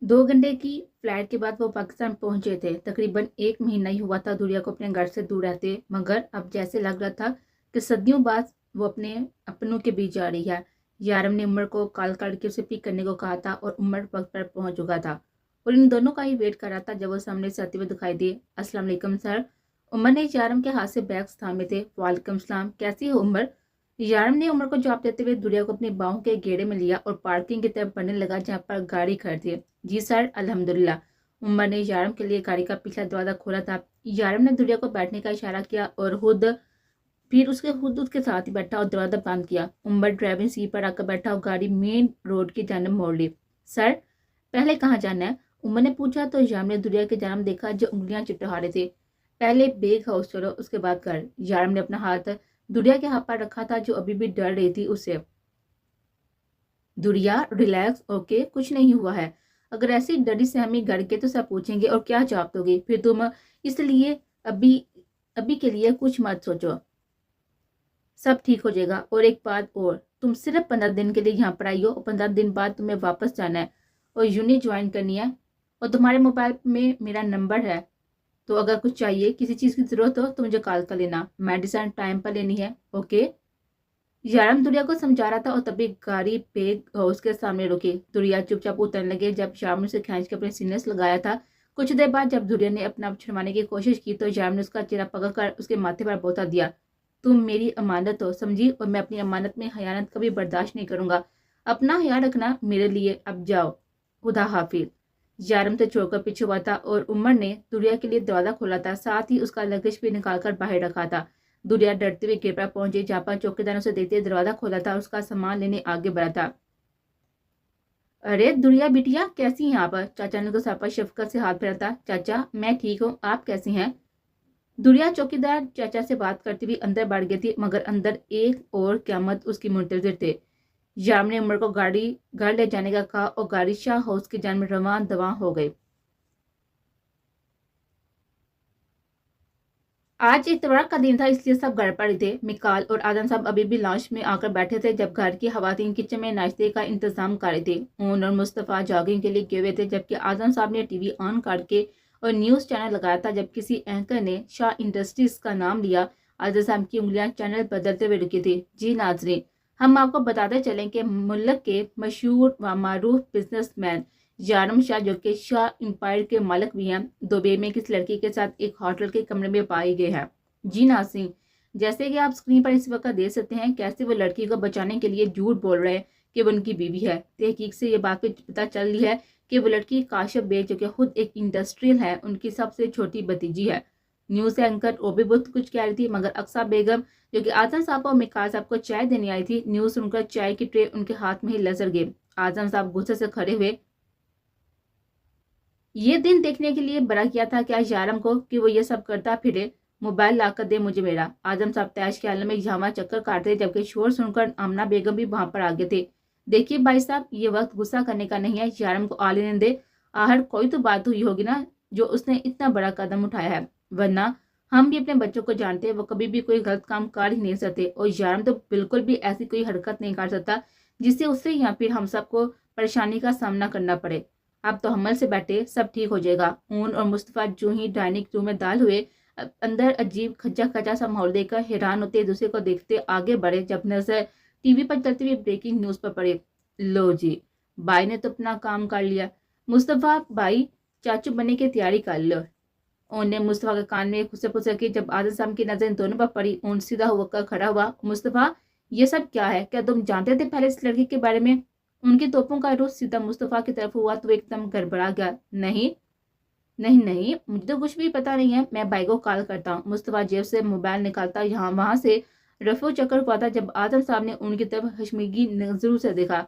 2 घंटे की फ्लाइट के बाद वो पाकिस्तान पहुंचे थे। तकरीबन 1 महीना ही हुआ था दुरिया को अपने घर से दूर रहते, मगर अब जैसे लग रहा था कि सदियों बाद वो अपने अपनों के बीच जा रही है। यारम ने उमर को कॉल करके उसे पिक करने को कहा था और उमर वक्त पर पहुंच चुका था और इन दोनों का ही वेट कर रहा था जब वो सामने से आते हुए दिखाई दिए। अस्सलाम वालेकुम सर। उमर ने यारम के हाथ से बैग्स थामे थे। वालेकुम सलाम, कैसी हो उमर? यारम ने उमर को जवाब देते हुए दुरिया को अपनी बाहों के घेरे में लिया और पार्किंग की तरफ बढ़ने लगा जहां पर गाड़ी खड़ी थी। जी सर, अल्हम्दुलिल्लाह। उमर ने यारम के लिए गाड़ी का पिछला दरवाजा खोला था। यारम ने दुरिया को बैठने का इशारा किया और खुद उसके साथ ही बैठा और दरवाजा बंद किया। उमर ड्राइविंग सीट पर आकर बैठा और गाड़ी मेन रोड की जानब मोड़ ली। सर, पहले कहाँ जाना है? उमर ने पूछा तो यारम ने दुरिया के जानब देखा जो उंगलियां चिपटा रहे थे। पहले बेग हाउस चलो, उसके बाद घर। यारम ने अपना हाथ दुरिया के हाथ पर रखा था जो अभी भी डर रही थी उससे। दुरिया, रिलैक्स, ओके, कुछ नहीं हुआ है। अगर ऐसी डरी से हमें घर के तो सब पूछेंगे और क्या जवाब दोगे? फिर तुम इसलिए अभी अभी के लिए कुछ मत सोचो, सब ठीक हो जाएगा। और एक बात और, तुम सिर्फ 15 दिन के लिए यहाँ पर आई हो और 15 दिन बाद तुम्हें वापस जाना है और यूनिट ज्वाइन करनी है। और तुम्हारे मोबाइल में मेरा नंबर है, तो अगर कुछ चाहिए, किसी चीज़ की ज़रूरत हो तो मुझे कॉल कर लेना। मेडिसिन टाइम पर लेनी है, ओके? यारम दुरिया को समझा रहा था और तभी गाड़ी बेग हाउस के सामने रुकी। दुरिया चुपचाप उतरने लगे जब यारम ने उसे खींच के अपने सीने से लगाया था। कुछ देर बाद जब दुरिया ने अपना आप छुड़वाने की कोशिश की तो यारम ने उसका चेहरा पकड़कर उसके माथे पर बोता दिया। तुम मेरी अमानत हो, समझी? और मैं अपनी अमानत में खयानत कभी बर्दाश्त नहीं करूंगा। अपना ख्याल रखना मेरे लिए। अब जाओ, खुदा हाफिज। यारम से छोड़कर पीछे हुआ था और उमर ने दुरिया के लिए दरवाजा खोला था, साथ ही उसका लगेज भी निकालकर बाहर रखा था। दुरिया डरते हुए गेट पर पहुंची जहां पर चौकीदार उसे देखते दरवाजा खोला था और उसका सामान लेने आगे बढ़ा था। अरे दुरिया बिटिया, कैसी हैं आप? चाचा ने उसके सर पर शफकत से हाथ फेरा था। चाचा, मैं ठीक हूँ, आप कैसी हैं? दुरिया चौकीदार चाचा से बात करती हुई अंदर बढ़ गई थी, मगर अंदर एक और क्यामत उसकी मुंतजिर थे। याम ने उमर को गाड़ी घर ले जाने का कहा और गाड़ी शाह हाउस की जानब रवान दवा हो गई। आज इतवार का दिन था, इसलिए सब घर पर ही थे। मिकाल और आदम साहब अभी भी लॉन्च में आकर बैठे थे जब घर की खवातीन किचन में नाश्ते का इंतजाम कर रही थी। ऊन और मुस्तफ़ा जॉगिंग के लिए गए हुए थे जबकि आदम साहब ने टीवी ऑन करके और न्यूज़ चैनल लगाया था। जब किसी एंकर ने शाह इंडस्ट्रीज का नाम लिया, आदम साहब की उंगलियां चैनल बदलते हुए रुकी थी। जी नाजरीन, हम आपको बताते चलें कि मुल्क के मशहूर व मारूफ बिजनेसमैन यारम शाह, जो कि शाह एम्पायर के मालिक भी हैं, दुबई में किस लड़की के साथ एक होटल के कमरे में पाए गए हैं। जी नाज़रीन, जैसे कि आप स्क्रीन पर इस वक्त देख सकते हैं कैसे वो लड़की को बचाने के लिए झूठ बोल रहे हैं कि वो उनकी बीवी है। तहकीक से ये बात भी पता चल रही है कि वो लड़की काशिफ बेग, जो कि खुद एक इंडस्ट्रियल है, उनकी सबसे छोटी भतीजी है। न्यूज़ एंकर वो भी बहुत कुछ कह रही थी, मगर अक्सा बेगम, जो कि आजम साहब और मिकाल साहब को चाय देने आई थी, न्यूज़ सुनकर चाय की ट्रे उनके हाथ में ही लजर गई। आजम साहब गुस्से से खड़े हुए। ये दिन देखने के लिए बड़ा किया था क्या यारम को कि वो ये सब करता फिरे? मोबाइल लाकर दे मुझे मेरा। आजम साहब तैश के आलम में यहाँ चक्कर काटते जबकि शोर सुनकर आमना बेगम भी वहां पर आ गए थे। देखिए भाई साहब, ये वक्त गुस्सा करने का नहीं है, यारम को आ लेने दे। आहर कोई तो बात हुई होगी ना जो उसने इतना बड़ा कदम उठाया है, वरना हम भी अपने बच्चों को जानते हैं, वो कभी भी कोई गलत काम कर ही नहीं सकते और यारम तो बिल्कुल भी ऐसी कोई हरकत नहीं कर सकता जिससे उससे या फिर हम सबको परेशानी का सामना करना पड़े। आप तो हमल से बैठे, सब ठीक हो जाएगा। ऊन और मुस्तफ़ा जो ही डाइनिंग रूम में दाल हुए, अंदर अजीब खचा खचा सा माहौल देखकर हैरान होते एक दूसरे को देखते आगे बढ़े जब नजर टीवी पर चलती हुई ब्रेकिंग न्यूज पर पड़े। लो जी, भाई ने तो अपना काम कर लिया। मुस्तफ़ा भाई, चाचू बनने की तैयारी कर लो। ऊन ने मुस्तफ़ा के कान में खुसे फुसे की। जब आदम साहब की नजर इन दोनों पर पड़ी, ऊन सीधा होकर खड़ा हुआ। मुस्तफ़ा, ये सब क्या है? क्या तुम जानते थे पहले इस लड़की के बारे में? उनकी तोपों का रुख सीधा मुस्तफ़ा की तरफ हुआ तो एकदम गड़बड़ा गया। नहीं नहीं नहीं, मुझे तो कुछ भी पता नहीं है, मैं भाई को कॉल करता हूँ। मुस्तफ़ा जेब से मोबाइल निकालता यहाँ वहां से रफो चक्कर हुआ था जब आदम साहब ने उनकी तरफ हशमीगी नजरों से देखा।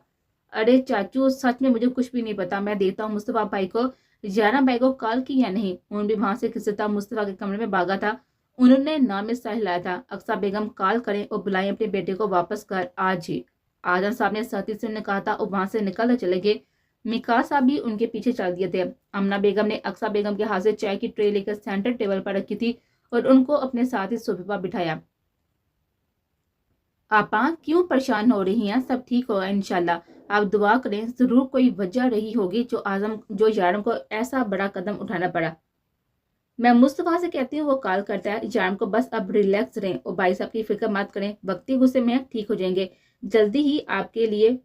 अरे चाचू, सच में मुझे कुछ भी नहीं पता, मैं देखता हूँ मुस्तफ़ा भाई को। जाना भाई को कॉल की या नहीं? उन भी वहां से खिसकता मुस्तफ़ा के कमरे में भागा था। उन्होंने नाम में हिलाया था, अक्सा बेगम कॉल करें और बुलाएं अपने बेटे को वापस कर आज ही। आदम साहब ने सती से उन्हें कहा था और वहां से निकल चले गए। मिका साहब भी उनके पीछे चल दिए थे। अमना बेगम ने अक्सा बेगम के हाथ से चाय की ट्रे लेकर सेंटर टेबल पर रखी थी और उनको अपने साथ ही सोफे पर बिठाया। आपा क्यों परेशान हो रही हैं? सब ठीक होगा इंशाल्लाह। आप दुआ करें, जरूर कोई वजह रही होगी जो यारम को ऐसा बड़ा कदम उठाना पड़ा। मैं मुस्तफ़ा से कहती हूँ, वो कॉल करता है, यारम को बस अब रिलैक्स रहें और भाई साहब की फिक्र मत करें, वक्ती गुस्से में ठीक हो जाएंगे। जल्दी ही आपके लिए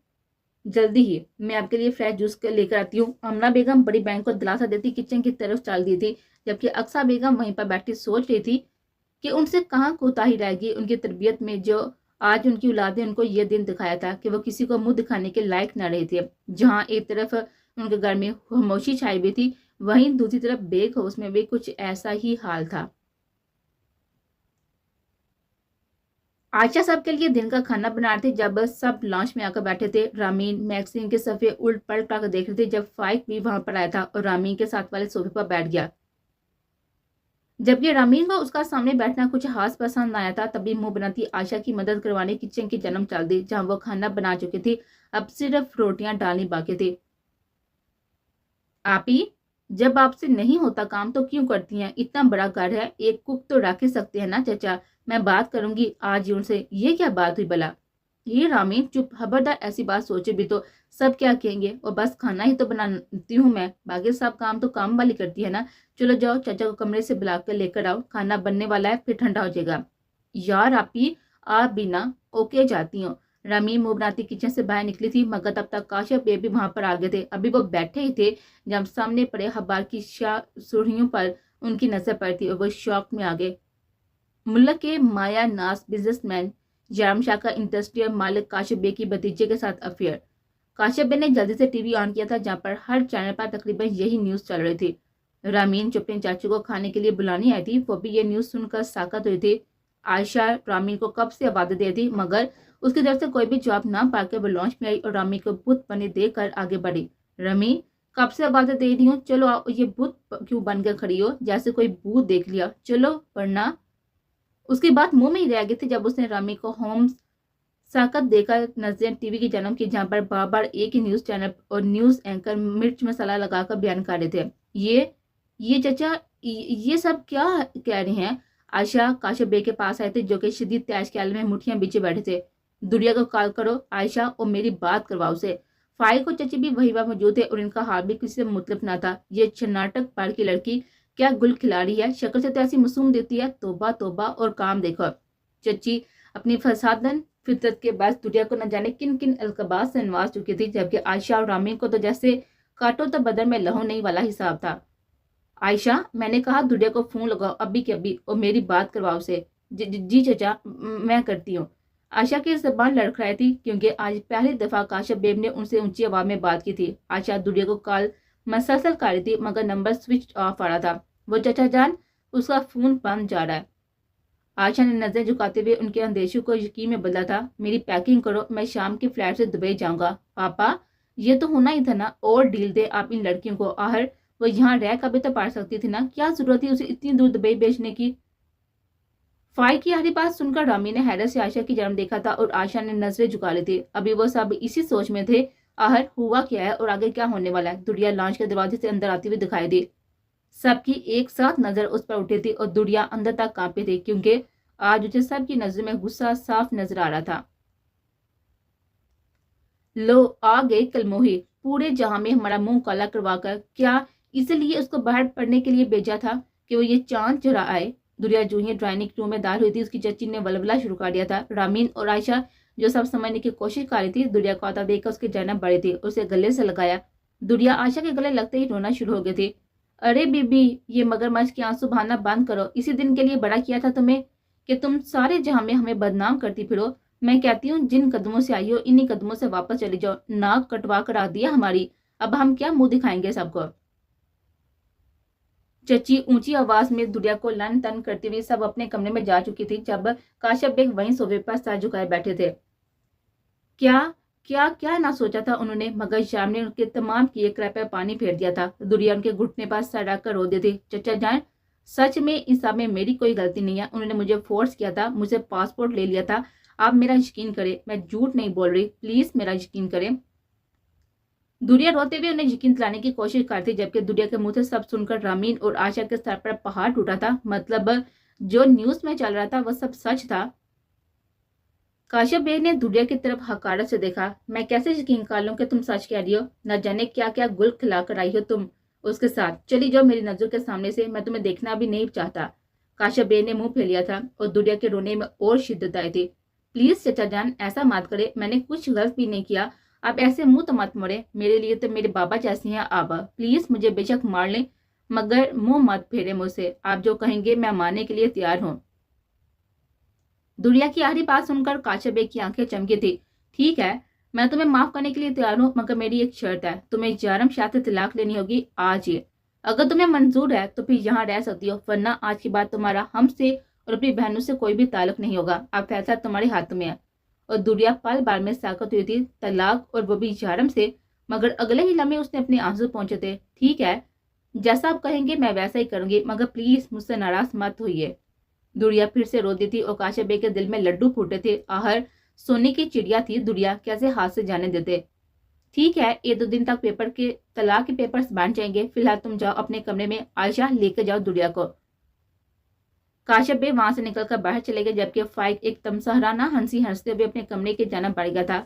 जल्दी ही मैं आपके लिए फ्रेश जूस लेकर आती हूँ। अमना बेगम बड़ी बहन को दिलासा देती किचन की तरफ चल दी थी, जबकि अक्सा बेगम वहीं पर बैठी सोच रही थी कि उनसे कहाँ कोताही रहेगी। उनकी तरबियत में जो आज उनकी औलाद ने उनको ये दिन दिखाया था कि वो किसी को मुंह दिखाने के लायक न रहे थे। जहाँ एक तरफ उनके घर में खामोशी छाई हुई थी, वहीं दूसरी तरफ बेग हाउस में भी कुछ ऐसा ही हाल था। आयशा सब के लिए दिन का खाना बना रहे थे जब सब लॉन्च में आकर बैठे थे। रामीन मैक्सिन के सफे उल्ट पलट कर देख रहे थे जब फाइक भी वहां पर आया था और रामीन के साथ वाले सोफे पर बैठ गया। जबकि रामीन को उसका सामने बैठना कुछ खास पसंद आया था, तभी मुंह बनाती आयशा की मदद करवाने किचन की जन्म चल दी, जहां वो खाना बना चुकी थी। अब सिर्फ रोटियां डालनी बाकी थी। आप ही, जब आपसे नहीं होता काम तो क्यों करती हैं? इतना बड़ा घर है, एक कुक तो रख ही सकते हैं ना चाचा। मैं बात करूंगी आज ही उनसे। ये क्या बात हुई भला? ये रामीन चुप, खबरदार ऐसी बात सोचे भी तो सब क्या कहेंगे। और बस खाना ही तो बनाती हूँ मैं, बाकी सब काम तो काम वाली करती है ना। चलो जाओ, चाचा को कमरे से बुला कर लेकर आओ, खाना बनने वाला है, फिर ठंडा हो जाएगा। यार आप ही, आप भी ना ओके जाती हूँ। रमीम मुंह बनाती किचन से बाहर निकली थी, मगर तब तक काशिफ बेबी वहां पर आ गए थे। अभी वो बैठे ही थे जब सामने पड़े अखबार की सुर्खियों पर उनकी नजर पड़ती और वो शौक में आ गए। मुल्क के माया नास बिजनेसमैन जयराम शाह का इंडस्ट्रियल मालिक काशिफ बे की भतीजे के साथ अफेयर। काशिफ बे ने जल्दी से टीवी ऑन किया था, जहां पर हर चैनल पर तकरीबन यही न्यूज चल रही थी। रामीन जो अपने चाचू को खाने के लिए बुलाने आई थी, वो भी ये न्यूज सुनकर साकत हुई थी। आयशा रामीन को कब से आवाज़ दे थी, मगर उसकी तरफ से कोई भी जवाब ना पाकर वो लॉन्च में आई और रामीन को बुत बने देकर आगे बढ़ी। रमी, कब से आवाज़ें दे रही हूँ, चलो आओ। ये बुत क्यों बन कर खड़ी हो, जैसे कोई भूत देख लिया, चलो। वरना उसकी बात मुंह में ही रह गई थी जब उसने रामी को होम्स साकत देकर नजरें टीवी की जन्म की, जहां पर बार बार एक ही न्यूज चैनल और न्यूज एंकर मिर्च मसाला लगाकर बयान कर रहे थे। ये चाचा, ये सब क्या कह रहे हैं? आयशा काशिफ बे के पास आए थे, जो कि शदीद तैश के आलम में मुठियां बीचे बैठे थे। दुनिया को कॉल करो आयशा और मेरी बात करवाओ उसे। फाइल को चची भी वही वहां मौजूद थे और इनका हाल भी किसी से मुतलब ना था। ये कर्नाटक पार की लड़की क्या गुल खिला रही है, शक्ल से तो ऐसी मासूम देती है। तोबा तोबा, और काम देखो। चची अपनी फसादन फितरत के बाद दुनिया को न जाने किन किन अलकबाज से नवाज चुकी थी, जबकि आयशा और रामीन को तो जैसे काटो तो बदन में लहू नहीं वाला हिसाब था। आयशा, मैंने कहा दुनिया को फोन लगाओ अभी के अभी और मेरी बात करवाओ उसे। जी चाचा, मैं करती हूँ। आयशा की जबान लड़खड़ाई थी, क्योंकि आज पहली दफा काशिफ बेब ने उनसे ऊंची आवाज में बात की थी। आयशा दुनिया को कॉल मसलसल कर रही थी, मगर नंबर स्विच ऑफ आ रहा था। वो चाचा जान, उसका फोन बंद जा रहा है। आयशा ने नजर झुकाते हुए उनके अंदेशों को यकीन में बदला था। मेरी पैकिंग करो, मैं शाम की फ्लाइट से दुबई जाऊंगा। पापा, ये तो होना ही था ना, और डील दे आप इन लड़कियों को। आहर वो यहाँ रह कर भी तो पढ़ सकती थी ना, क्या जरूरत थी उसे इतनी दूर दुबई भेजने की? फाइल की हरी बात सुनकर रामी ने हैरत से आयशा की जन्म देखा था और आयशा ने नजरें झुका ली थी। अभी वो सब इसी सोच में थे, आहर हुआ क्या है और आगे क्या होने वाला है। दुनिया लॉन्च के दरवाजे से अंदर आती हुई दिखाई दी। सबकी एक साथ नजर उस पर उठी थी और दुनिया अंदर तक कांपी थी, क्योंकि आज उसे सबकी नजर में गुस्सा साफ नजर आ रहा था। लो आ गई कलमोही, पूरे जहां में हमारा मुंह काला करवाकर। क्या इसलिए उसको बाहर पढ़ने के लिए भेजा था कि वो ये चांद चुरा आए? दुनिया जो ही ड्राइंग रूम में दाखिल हुई थी, उसकी चच्ची ने वलवला शुरू कर दिया था। रामीन और आयशा जो सब समझने की कोशिश कर रही थी, दुनिया को आता देखकर उसके जन्म बढ़ी थी, उसे गले से लगाया। दुनिया आयशा के गले लगते ही रोना शुरू हो गई थी। अरे बीबी, ये मगरमच्छ के आंसू बहाना बंद करो। इसी दिन के लिए बड़ा किया था तुम्हें कि तुम सारे जहां में हमें बदनाम करती फिरो। मैं कहती हूँ जिन कदमों से आई हो, इन्हीं कदमों से वापस चली जाओ। नाक कटवा कर आ दिया हमारी, अब हम क्या मुंह दिखाएंगे सबको? चची ऊंची आवाज में दुनिया को लन तन करती हुई सब अपने कमरे में जा चुकी थी, जब काशिफ बेग वहीं सोफे पर सर झुकाए बैठे थे। क्या क्या क्या ना सोचा था उन्होंने, मगर शाम ने उनके तमाम किए क्रय पर पानी फेर दिया था। दुनिया उनके घुटने पर सर रखकर रो देती। चचा जान, सच में इस सब में मेरी कोई गलती नहीं है। उन्होंने मुझे फोर्स किया था, मुझे पासपोर्ट ले लिया था। आप मेरा यकीन करें, मैं झूठ नहीं बोल रही, प्लीज मेरा यकीन करें। दुनिया रोते हुए उन्हें यकीन दिलाने की कोशिश करती, जबकि दुनिया के मुंह से सब सुनकर रामीन और आशा के सर पर पहाड़ टूटा था। मतलब जो न्यूज में चल रहा था वह सब सच था। काश्यप बेग ने दुनिया की तरफ हकारत से देखा। मैं कैसे यकीन कर लूं कि तुम सच कह रही हो? न जाने क्या क्या गुल खिला कर आई हो तुम उसके साथ। चली जाओ मेरी नजरों के सामने से, मैं तुम्हें देखना भी नहीं चाहता। काश्यप बेग ने मुंह फेर लिया था और दुनिया के रोने में और शिद्दत आई थी। प्लीज चचा जान, ऐसा मत करे, मैंने कुछ गलत भी नहीं किया। आप ऐसे मुंह तो मत मोड़े, मेरे लिए तो मेरे बाबा जैसे हैं आबा। प्लीज मुझे बेशक मार लें, मगर मुंह मत फेरे मुझसे। आप जो कहेंगे मैं मानने के लिए तैयार हूँ। दुनिया की आखिरी बात सुनकर काश्यप बेग की आंखें चमकी थी। ठीक है, मैं तुम्हें माफ करने के लिए तैयार हूँ, मगर मेरी एक शर्त है। तुम्हें जारम शाह से तलाक लेनी होगी आज ही। अगर तुम्हें मंजूर है तो फिर यहाँ रह सकती हो, वरना आज के बाद तुम्हारा हमसे और अपनी बहनों से कोई भी ताल्लुक नहीं होगा। अब फैसला तुम्हारे हाथ में है। और दुनिया पल बार में साकत हुई थी तलाक, और वो भी जारम से। मगर अगले ही लम्हे उसने अपने आंसू पहुंचे थे। ठीक है, जैसा आप कहेंगे मैं वैसा ही करूंगी, मगर प्लीज मुझसे नाराज मत होइए। दुनिया फिर से रोती थी और काश्यप बेग के दिल में लड्डू फूटे थे। आहर सोने की चिड़िया थी दुनिया, कैसे हाथ से जाने देते। ठीक है, 1-2 दिन तक पेपर के तलाक के पेपर्स बन जाएंगे। फिलहाल तुम जाओ अपने कमरे में, आयशा लेकर जाओ दुनिया को। काश्यप बेग वहां से निकलकर बाहर चले गए, जबकि फाइक एक तमसहराना हंसी हंसते हुए अपने कमरे के जाना पड़ गया था।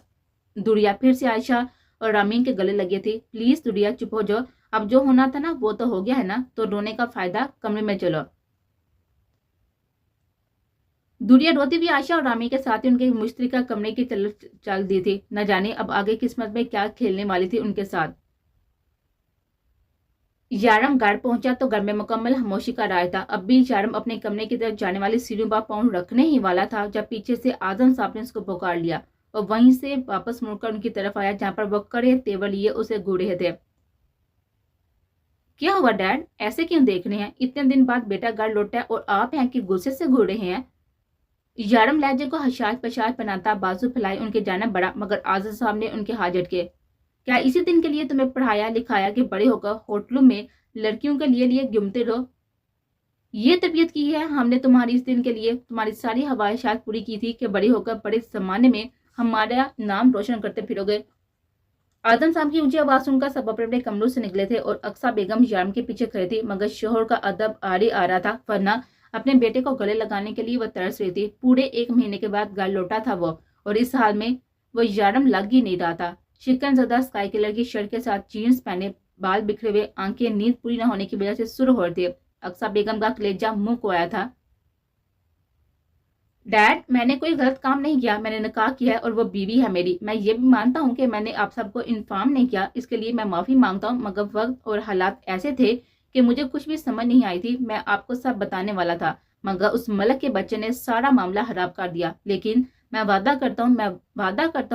दुनिया फिर से आयशा और रामीन के गले लगे थी। प्लीज दुनिया चुप हो जाओ, अब जो होना था ना वो तो हो गया है ना, तो रोने का फायदा, कमरे में चलो। दुनिया रोती हुई आयशा और रामी के साथ ही उनके मुश्तरका कमरे की तरफ चल दी थी। न जाने अब आगे किस्मत में क्या खेलने वाली थी उनके साथ। यारम घर पहुंचा तो घर में मुकम्मल खामोशी का राय था। अब भी यारम अपने कमरे की तरफ जाने वाली सीढ़ियों पर पाँव रखने ही वाला था जब पीछे से आजम साहब ने उसको पुकार लिया और वहीं से वापस मुड़कर उनकी तरफ आया, जहां पर वो कड़े तेवर लिए उसे घूर रहे थे। क्या हुआ डैड, ऐसे क्यों देख रहे हैं? इतने दिन बाद बेटा घर लौटा है और आप हैं कि गुस्से से घूर रहे हैं? यारम लहजे को हशाश पशाश बनाता बाजू फैलाए उनके जाना बड़ा, मगर आजम साहब ने उनके हाथ झटके। क्या इसी दिन के लिए तुम्हें पढ़ाया लिखाया कि बड़े होकर होटलों में लड़कियों के लिए घूमते रहो? ये तबीयत की है हमने तुम्हारी इस दिन के लिए तुम्हारी सारी ख्वाहिशात पूरी की थी कि बड़े होकर बड़े जमाने में हमारा नाम रोशन करते फिरोगे। आदम साहब की ऊंची आवाज सुनकर सब अपने अपने कमरों से निकले थे और अक्सा बेगम यारम के पीछे खड़ी थी, मगर शोहर का अदब आड़े आ रहा था, वरना अपने बेटे को गले लगाने के लिए वो तरस रही थी। पूरे 1 महीने के बाद घर लौटा था वो, और इस हाल में वो यारम लग ही नहीं रहा था। शिकन ज़दा स्काई कलर की शर्ट के साथ जीन्स पहने, बाल बिखरे हुए, आंखें नींद पूरी न होने की वजह से सुर हो रही थी। अक्सा बेगम का कलेजा मुंह को आया था। डैड, मैंने कोई गलत काम नहीं किया, मैंने निकाह किया है और वो बीवी है मेरी। मैं ये भी मानता हूँ कि मैंने आप सबको इन्फॉर्म नहीं किया, इसके लिए मैं माफ़ी मांगता हूँ, मगर वक्त और हालात ऐसे थे कि मुझे कुछ भी समझ नहीं आई थी। मैं आपको सब बताने वाला था, मगर उस मलक के बच्चे ने सारा मामला खराब कर दिया। लेकिन मैं वादा करता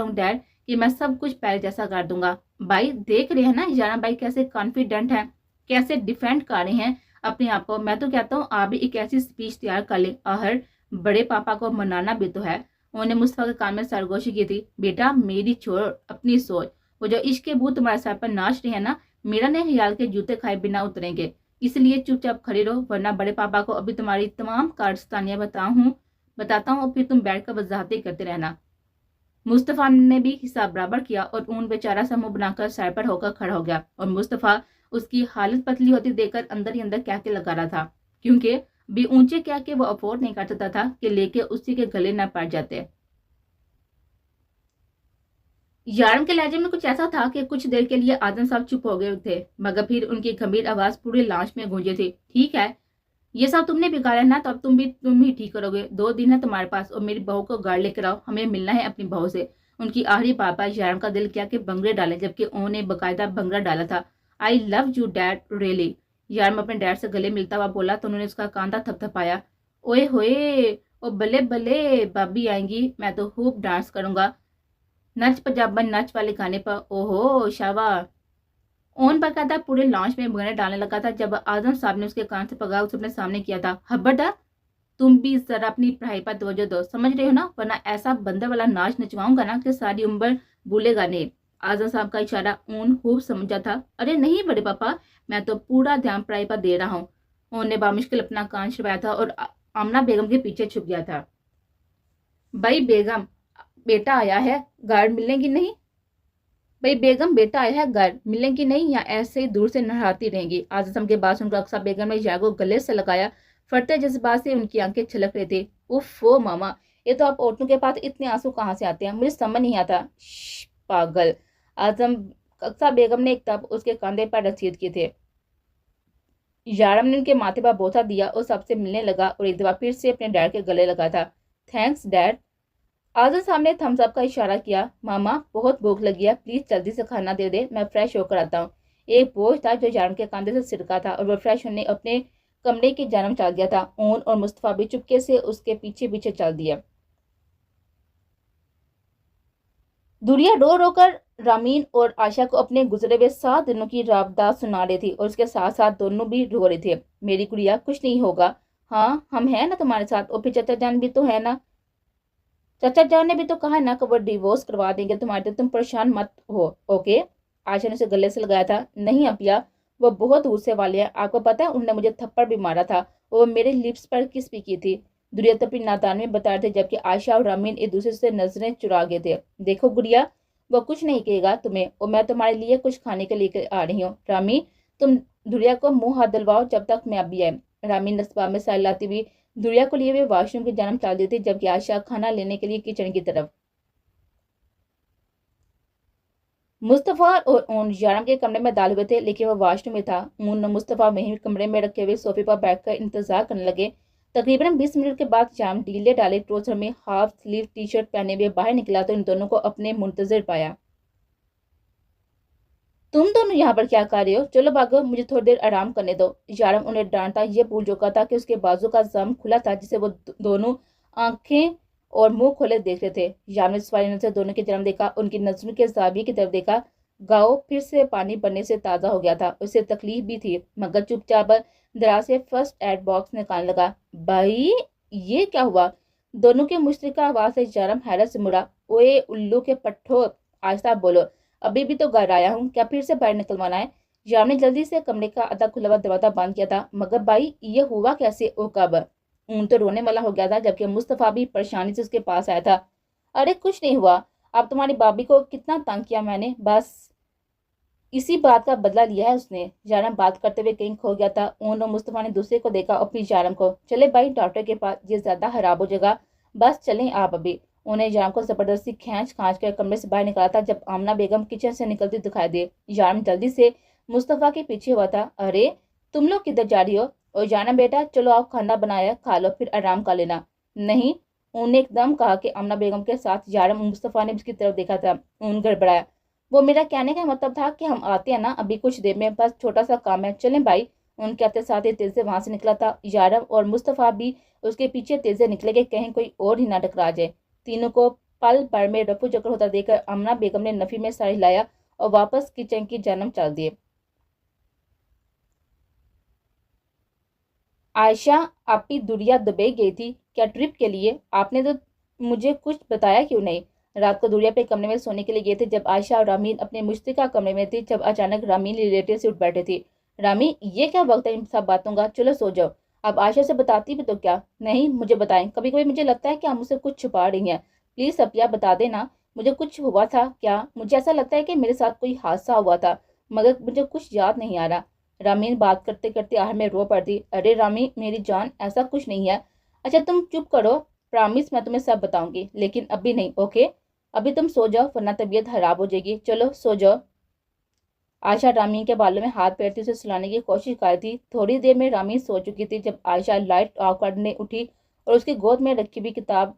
हूँ डैड कि मैं सब कुछ पहले जैसा कर दूंगा। भाई देख रहे हैं ना यारा भाई कैसे कॉन्फिडेंट है, कैसे डिफेंड कर रहे हैं अपने आप को। मैं तो कहता हूँ आप भी एक ऐसी स्पीच तैयार कर ले। आहर बड़े पापा को मनाना भी तो है। उन्होंने मुस्तफा के कान में सरगोशी की थी। बेटा मेरी छोड़ अपनी सोच, वो जो इश्क के भूत तुम्हारे सर पर नाच रहे हैं ना, मेरा ने ख्याल के जूते खाए बिना उतरेंगे। इसलिए चुपचाप खड़े रहो, वरना बड़े पापा को अभी तुम्हारी तमाम कारस्तानियां बताता हूँ और फिर तुम बैठ कर वजाहतें करते रहना। मुस्तफा ने भी हिसाब बराबर किया और ऊन बेचारा सा मुंह बनाकर सर पर होकर खड़ा हो गया, और मुस्तफा उसकी हालत पतली होती देखकर अंदर ही अंदर कहके लगा रहा था, क्योंकि भी ऊंचे क्या के वो अफोर्ड नहीं कर सकता था कि लेके उसी के गले न पड़ जाते। यारम के लहजे में कुछ ऐसा था कि कुछ देर के लिए आदम साहब चुप हो गए थे, मगर फिर उनकी गंभीर आवाज पूरे लॉन्च में गूंजी थी। ठीक है, ये सब तुमने बिगाड़ा है ना, तो अब तुम ही ठीक करोगे। 2 दिन है तुम्हारे पास, और मेरी बहू को घर लेकर आओ, हमें मिलना है अपनी बहू से। उनकी आखिरी पापा यारम का दिल किया कि बंगड़े डाले, जबकि उन्होंने बाकायदा बंगड़ा डाला था। I love you dad really. यारम अपने डैड से गले मिलता हुआ बोला तो उन्होंने उसका कांधा थपथपाया। ओए होए, ओ बल्ले बल्ले, भाभी आएंगी, मैं तो खूब डांस करूंगा, नच पंजाबन नच वाले गाने पर। ओहो शाबा। ओन बकायदा पूरे लॉन्च में गाने डालने लगा था जब आजम साहब ने उसके कान से पकड़ा उसे अपने सामने किया था। खबरदार, तुम भी जरा अपनी पढ़ाई पर तवज्जो दो, समझ रहे हो ना, वरना ऐसा बंदर वाला नाच नचवाऊंगा ना कि सारी उम्र भूलेगा नहीं। आजम साहब का इशारा ऊन खूब समझा था। अरे नहीं बड़े पापा, मैं तो पूरा ध्यान पढ़ाई पर दे रहा हूँ। उन्होंने बामुश्किल अपना कान छुपाया था और आमना बेगम के पीछे छुप गया था। भाई बेगम, बेटा आया है, घर मिलेंगी नहीं? भाई बेगम, बेटा आया है, घर मिलेंगी नहीं, या ऐसे ही दूर से नहाती रहेंगी? आजम के बाद सुनकर अक्सा बेगम ने यागो गले से लगाया। फटते जज्बात से उनकी आंखें छलक रही थी। उफ ओ मामा, یہ تو آپ عورتوں کے پاس اتنے آنسو کہاں سے آتے ہیں؟ مجھے سمجھ نہیں آتا۔ پاگل۔ اعظم اقصیٰ بیگم نے ایک تب اس کے کاندھے پر رسید کی تھے۔ یارم نے ان کے ماتھے پر بوسہ دیا اور سب سے ملنے لگا اور ایک دفعہ پھر سے اپنے ڈیڈ کے گلے لگا تھا۔ Thanks dead. اعظم صاحب نے تھمس اپ کا اشارہ کیا۔ ماما بہت بھوک لگی ہے، پلیز جلدی سے کھانا دے دے، میں فریش ہو کر آتا ہوں۔ ایک بوجھ تھا جو یارم کے کاندھے سے سرکا تھا اور وہ فریش ہونے اپنے کمرے کی جانب چل گیا تھا۔ اون اور مصطفیٰ بھی چپکے سے اس کے پیچھے پیچھے چل دیا۔ دوریا رو رو کر رامین اور عائشہ کو اپنے گزرے ہوئے 7 دنوں کی رابطہ سنا رہی تھی اور اس کے ساتھ ساتھ دونوں بھی رو رہے تھے۔ میری گڑیا کچھ نہیں ہوگا، ہاں ہم ہیں نا تمہارے ساتھ، اور پھر چچا جان بھی تو ہے نا، چچا جان نے بھی تو کہا ہے نا کہ وہ ڈیورس کروا دیں گے تمہارے، تم پریشان مت ہو، اوکے؟ عائشہ نے اسے گلے سے لگایا تھا۔ نہیں اپیا، وہ بہت غصے والے ہیں، آپ کو پتا ہے انہوں نے مجھے تھپڑ بھی مارا تھا اور میرے لپس پر کس بھی کی تھی۔ دوریا تو اپنی نادانی میں بتا رہے تھے جبکہ عائشہ اور رامین ایک دوسرے سے نظریں چرا گئے تھے۔ دیکھو گڑیا، وہ کچھ نہیں کہے گا تمہیں، اور میں تمہارے لیے کچھ کھانے کے لے آ رہی ہوں۔ رامی تم دوریا کو منہ ہاتھ دلواؤ جب تک میں ابھی آئے۔ رامی نصبہ میں سائل لاتی ہوئی دوریا کو لیے ہوئے واش روم کی جانب چل دی تھی جبکہ عائشہ کھانا لینے کے لیے کچن کی طرف۔ مصطفیٰ اور اون یارم کے کمرے میں دال ہوئے تھے لیکن وہ واش روم میں تھا۔ اون اور مصطفیٰ وہیں کمرے میں رکھے ہوئے صوفے پر بیٹھ کر انتظار کرنے لگے۔ تقریباً 20 منٹ کے بعد یارم ڈھیلے ڈالے ٹروزر میں ہاف سلیو ٹی شرٹ پہنے ہوئے باہر نکلا تو ان دونوں کو اپنے منتظر پایا۔ تم دونوں یہاں پر کیا کر رہے ہو؟ چلو بھاگو، مجھے تھوڑی دیر آرام کرنے دو۔ یارم انہیں ڈانٹا یہ بھول چکا تھا کہ اس کے بازو کا زخم کھلا تھا جسے وہ دونوں آنکھیں اور منہ کھولے دیکھ رہے تھے۔ یارم نے سواری نظر سے دونوں کی جانب دیکھا، ان کی نظروں کے زاویے کی طرف دیکھا۔ گاؤ پھر سے پانی بھرنے سے تازہ ہو گیا تھا، اسے تکلیف بھی تھی مگر چپ چاپ دراز سے فرسٹ ایڈ باکس نکالنے لگا۔ بھائی یہ کیا ہوا؟ دونوں کے مشترکہ آواز سے یارم حیرت سے مڑا۔ اوئے الو کے پٹھو، آہستہ بولو، ابھی بھی تو گھر آیا ہوں، کیا پھر سے باہر نکلوانا ہے؟ یارم نے جلدی سے کمرے کا آدھا کھلا ہوا دروازہ بند کیا تھا۔ مگر بھائی یہ ہوا کیسے اور کب؟ اون تو رونے والا ہو گیا تھا جبکہ مصطفیٰ بھی پریشانی سے اس کے پاس آیا تھا۔ ارے کچھ نہیں ہوا، اب تمہاری بابی کو کتنا تنگ کیا میں نے، بس اسی بات کا بدلہ لیا ہے اس نے۔ یارم بات کرتے ہوئے کہیں کھو گیا تھا۔ اون اور مصطفیٰ نے دوسرے کو دیکھا اور پھر یارم کو۔ چلے بھائی ڈاکٹر کے پاس، یہ زیادہ خراب ہو جائے گا، بس چلیں آپ ابھی۔ انہیں یارم کو زبردستی کھینچ کر کمرے سے باہر نکالا تھا جب آمنہ بیگم کچن سے نکلتی دکھائی دی۔ یارم جلدی سے مصطفیٰ کے پیچھے ہوا تھا۔ ارے تم لوگ کدھر جا رہی ہو؟ اور جانا بیٹا، چلو آپ کھانا بنایا کھا لو پھر آرام کر لینا۔ نہیں، انہوں نے ایک دم کہا کہ آمنہ بیگم کے ساتھ یارم مصطفیٰ نے اس کی طرف دیکھا تھا۔ اون گڑبڑایا۔ وہ میرا کہنے کا مطلب تھا کہ ہم آتے ہیں نا ابھی کچھ دیر میں، بس چھوٹا سا کام ہے، چلیں بھائی۔ ان کے آتے ساتھ ہی تیز سے وہاں سے نکلا تھا۔ یارم اور مصطفیٰ بھی اس کے پیچھے تیز سے نکلے کہ کہیں کوئی اور ہی نہ ٹکرا جائے۔ تینوں کو پل بھر میں رفو چکر ہوتا دیکھ کر آمنہ بیگم نے نفی میں سر ہلایا اور واپس کچن کی جانب چل دیے۔ عائشہ آپی دوریا دبئی گئی تھی کیا ٹرپ کے لیے؟ آپ نے تو مجھے کچھ بتایا کیوں نہیں؟ رات کو دوریا پہ کمرے میں سونے کے لیے گئے تھے جب عائشہ اور رامین اپنے مشترکہ کمرے میں تھی جب اچانک رامین ریلیٹو سے اٹھ بیٹھے تھی۔ رامی یہ کیا وقت ہے ان سب باتوں کا، چلو سو جاؤ۔ اب عائشہ سے بتاتی بھی تو کیا؟ نہیں مجھے بتائیں، کبھی کبھی مجھے لگتا ہے کہ آپ مجھ سے کچھ چھپا رہی ہیں، پلیز اپیا بتا دینا، مجھے کچھ ہوا تھا کیا؟ مجھے ایسا لگتا ہے کہ میرے ساتھ کوئی حادثہ ہوا تھا مگر مجھے کچھ یاد نہیں آ رہا۔ رامین بات کرتے کرتے آخر میں رو پڑتی۔ ارے رامی میری جان، ایسا کچھ نہیں ہے۔ اچھا تم چپ کرو، پرامس میں تمہیں سب بتاؤں گی لیکن ابھی نہیں، اوکے؟ ابھی تم سو جاؤ ورنہ طبیعت خراب ہو جائے گی، چلو سو جاؤ۔ عائشہ رامین کے بالوں میں ہاتھ پھیرتی اسے سلانے کی کوشش کر رہی تھی۔ تھوڑی دیر میں رامین سو چکی تھی جب عائشہ لائٹ آف کرنے اٹھی اور اس کی گود میں رکھی ہوئی کتاب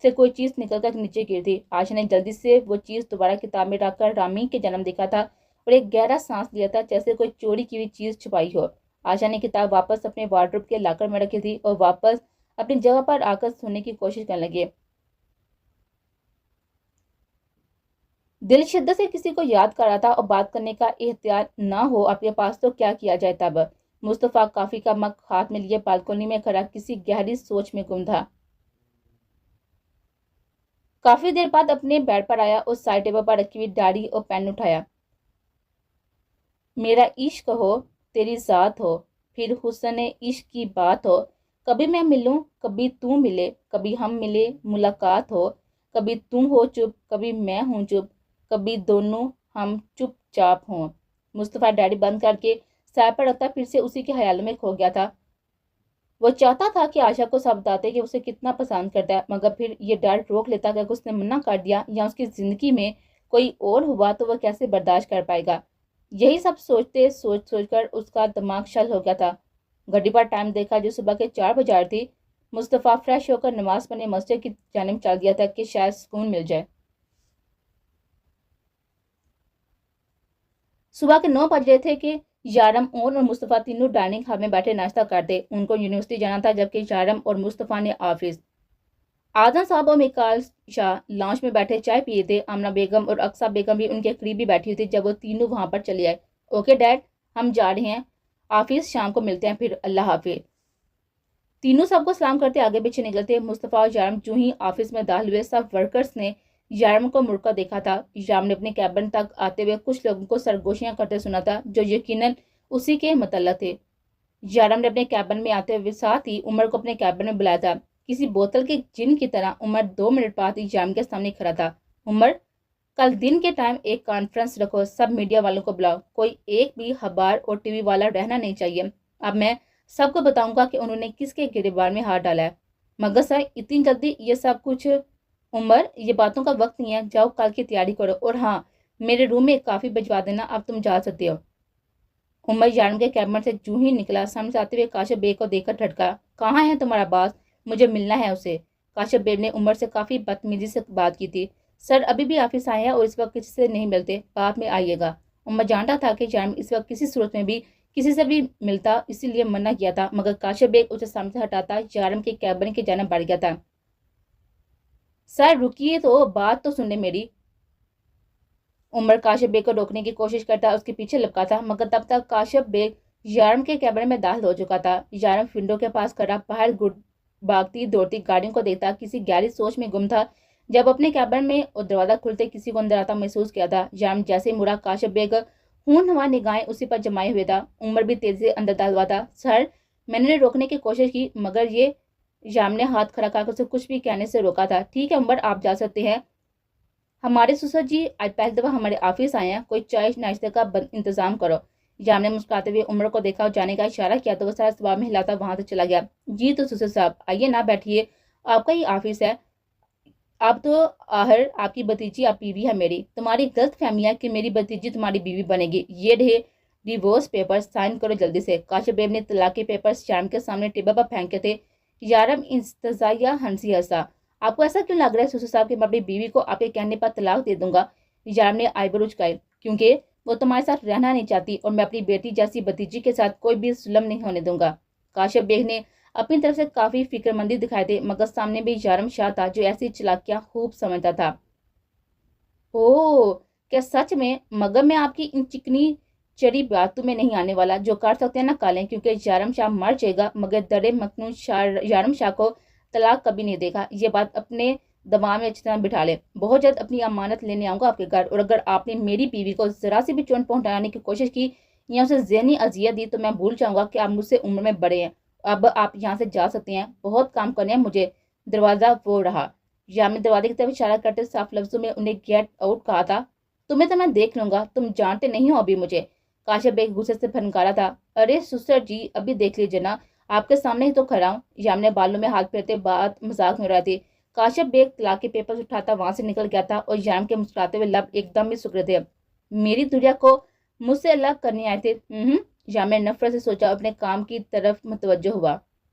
سے کوئی چیز نکل کر نیچے گر تھی۔ عائشہ نے جلدی سے وہ چیز دوبارہ کتاب میں رکھ کر رامین کے جنم دیکھا تھا اور ایک گہرا سانس لیا تھا جیسے کوئی چوری کی ہوئی چیز چھپائی ہو۔ عائشہ نے کتاب واپس اپنے وارڈروب کے لاکر میں رکھی تھی اور واپس اپنی جگہ پر آ کر سونے کی کوشش کرنے لگی۔ دل شدت سے کسی کو یاد کر رہا تھا اور بات کرنے کا اختیار نہ ہو آپ کے پاس تو کیا کیا جائے تب؟ مصطفیٰ کافی کا مگ ہاتھ میں لیے بالکونی میں کھڑا کسی گہری سوچ میں گم تھا۔ کافی دیر بعد اپنے بیڈ پر آیا اور سائڈ ٹیبل پر رکھی ہوئی ڈائری اور پین اٹھایا۔ میرا عشق ہو، تیری ذات ہو، پھر حسن عشق کی بات ہو، کبھی میں ملوں کبھی تو ملے، کبھی ہم ملے ملاقات ہو، کبھی تم ہو چپ کبھی میں ہوں چپ، کبھی دونوں ہم چپ چاپ ہوں۔ مصطفیٰ ڈائری بند کر کے سائے پر رکھتا پھر سے اسی کے خیالوں میں کھو گیا تھا۔ وہ چاہتا تھا کہ عائشہ کو سب بتاتے کہ اسے کتنا پسند کرتا ہے، مگر پھر یہ ڈر روک لیتا کہ اگر اس نے منع کر دیا یا اس کی زندگی میں کوئی اور ہوا تو وہ کیسے برداشت کر پائے گا۔ یہی سب سوچ کر اس کا دماغ شل ہو گیا تھا۔ گھڑی پر ٹائم دیکھا جو صبح کے 4 بج رہی تھی۔ مصطفیٰ فریش ہو کر نماز پڑھنے مسجد کی جانب چل دیا تھا کہ شاید سکون مل جائے۔ صبح کے 9 بج رہے تھے کہ یارم اور مصطفیٰ تینوں ڈائننگ ہال میں بیٹھے ناشتہ کرتے۔ ان کو یونیورسٹی جانا تھا جبکہ یارم اور مصطفیٰ نے آفس۔ آدم صاحب اور میکال شاہ لانچ میں بیٹھے چائے پیے تھے۔ آمنہ بیگم اور اقصیٰ بیگم بھی ان کے قریب ہی بیٹھی ہوئی تھی جب وہ تینوں وہاں پر چلے آئے۔ اوکے ڈیڈ، ہم جا رہے ہیں آفس، شام کو ملتے ہیں، پھر اللہ حافظ۔ تینوں سب کو سلام کرتے آگے پیچھے نکلتے۔ مصطفیٰ اور یارم جو ہی آفس میں داخل ہوئے، سب ورکرز نے یارم کو مڑ کر دیکھا تھا۔ یارم نے اپنے کیبن تک آتے ہوئے کچھ لوگوں کو سرگوشیاں کرتے سنا تھا جو یقیناً اسی کے متعلق تھے۔ یارم نے اپنے کیبن میں آتے ہوئے ساتھ ہی عمر کو اپنے کیبن میں بلایا تھا۔ کسی بوتل کے جن کی طرح عمر 2 منٹ بعد ہی یارم کے سامنے کھڑا تھا۔ عمر، کل دن کے ٹائم ایک کانفرنس رکھو، سب میڈیا والوں کو بلاؤ، کوئی ایک بھی خبر اور ٹی وی والا رہنا نہیں چاہیے۔ اب میں سب کو بتاؤں گا کہ انہوں نے کس کے گریبان میں ہاتھ ڈالا ہے۔ مگر سر اتنی جلدی یہ سب کچھ؟ عمر، یہ باتوں کا وقت نہیں ہے، جاؤ کل کی تیاری کرو، اور ہاں میرے روم میں کافی بھجوا دینا، اب تم جا سکتے ہو۔ عمر یارم کے کیبن سے جو ہی نکلا، سامنے سے آتے ہوئے کاشف بیگ کو دیکھ کر ٹھٹکا۔ کہاں ہے تمہارا باس؟ مجھے ملنا ہے اسے۔ کاشف بیگ نے عمر سے کافی بدتمیزی سے بات کی تھی۔ سر ابھی بھی آفس آئے ہیں اور اس وقت کسی سے نہیں ملتے، بعد میں آئیے گا۔ عمر جانتا تھا کہ یارم اس وقت کسی صورت میں بھی کسی سے بھی ملتا، اسی لیے منع کیا تھا، مگر کاشف بیگ اسے سامنے سے ہٹاتا یارم کے کیبن کی جانب بڑھ گیا تھا۔ سر رکیے تو، بات تو سننے میری۔ عمر کاشف بیگ کو روکنے کی کوشش کرتا، اس کے پیچھے لپکا تھا، مگر تب تک کاشف بیگ یارم کے کیبن میں داخل ہو چکا تھا۔ یارم ونڈو کے پاس کھڑا باہر بھاگتی دوڑتی گاڑیوں کو دیکھتا کسی گہری سوچ میں گم تھا۔ جب اپنے کیبن میں اور دروازہ کھلتے کسی کو اندر آتا محسوس کیا تھا۔ یارم جیسے مڑا، کاشف بیگ ہونہار نگاہیں اسی پر جمائے ہوئے تھا۔ عمر بھی تیزی سے اندر داخل ہوا تھا۔ سر، میں نے روکنے کی کوشش کی مگر یہ یارم نے ہاتھ کھڑا کر اسے کچھ بھی کہنے سے روکا تھا۔ ٹھیک ہے عمر، آپ جا سکتے ہیں۔ ہمارے سسر جی آج پہلی دفعہ ہمارے آفس آئے ہیں، کوئی چائے ناشتے کا انتظام کرو۔ یارم نے مسکراتے ہوئے عمر کو دیکھا اور جانے کا اشارہ کیا تو وہ سارا سواب میں ہلاتا وہاں سے چلا گیا۔ جی تو سسر صاحب آئیے نا، بیٹھیے، آپ کا ہی آفس ہے۔ اب تو آخر آپ کی بھتیجی اب بیوی ہے میری۔ تمہاری غلط فہمی ہے کہ میری بھتیجی تمہاری بیوی بنے گی۔ یہ رہے ڈیورس پیپر، سائن کرو جلدی سے۔ کاشف بیگ نے طلاق کے پیپرز یارم کے سامنے ٹیبل پر پھینکے تھے۔ یارم انتزاعیہ ہنسا۔ آپ کو ایسا کیوں لگ رہا ہے سسر صاحب کہ میں اپنی بیوی کو آپ کے کہنے پر طلاق دے دوں گا؟ یارم نے آئی برو جھکائی۔ کیونکہ وہ تمہارے ساتھ رہنا نہیں چاہتی اور میں اپنی بیٹی جیسی بھتیجی کے ساتھ کوئی بھی ظلم نہیں ہونے دوں گا۔ کاشف بیگ نے اپنی طرف سے کافی فکر مندی دکھائے تھے، مگر سامنے بھی یارم شاہ تھا جو ایسی چلاکیاں خوب سمجھتا تھا۔ اوہ، کیا سچ میں؟ مگر میں آپ کی ان چکنی چری باتوں میں نہیں آنے والا، جو کر سکتے ہیں نہ کالیں، کیونکہ یارم شاہ مر جائے گا مگر درے مکنون یارم شاہ کو طلاق کبھی نہیں دے گا۔ یہ بات اپنے دماغ میں اچھی طرح بٹھا لے۔ بہت جلد اپنی امانت لینے آؤں گا آپ کے گھر، اور اگر آپ نے میری بیوی کو ذرا سی بھی چوٹ پہنچانے کی کوشش کی یا اسے ذہنی اذیت دی تو میں بھول جاؤں گا کہ آپ مجھ سے عمر میں بڑے ہیں۔ اب آپ یہاں سے جا سکتے ہیں، بہت کام کرنے ہیں مجھے۔ دروازہ وہ رہا۔ یارم نے دروازے کی طرف اشارہ کرتے صاف لفظوں میں انہیں گیٹ آؤٹ کہا تھا۔ تمہیں تو میں دیکھ لوں گا، تم جانتے نہیں ہو ابھی مجھے۔ کاشف بیگ غصے سے پھنکارا تھا۔ ارے سسر جی ابھی دیکھ لیجیے نا، آپ کے سامنے ہی تو کھڑا ہوں۔ یارم نے بالوں میں ہاتھ پھیرتے بات مذاق میں ہو رہی تھی۔ کاشف بیگ طلاق کے پیپرز اٹھاتا وہاں سے نکل گیا تھا اور یارم کے مسکراتے ہوئے لب ایک دم ہی سکڑے تھے۔ میری دنیا کو مجھ سے الگ کرنے آئے تھے۔ یارم نے نفرت سے سوچا، اپنے کام کی طرف متوجہ ہوا۔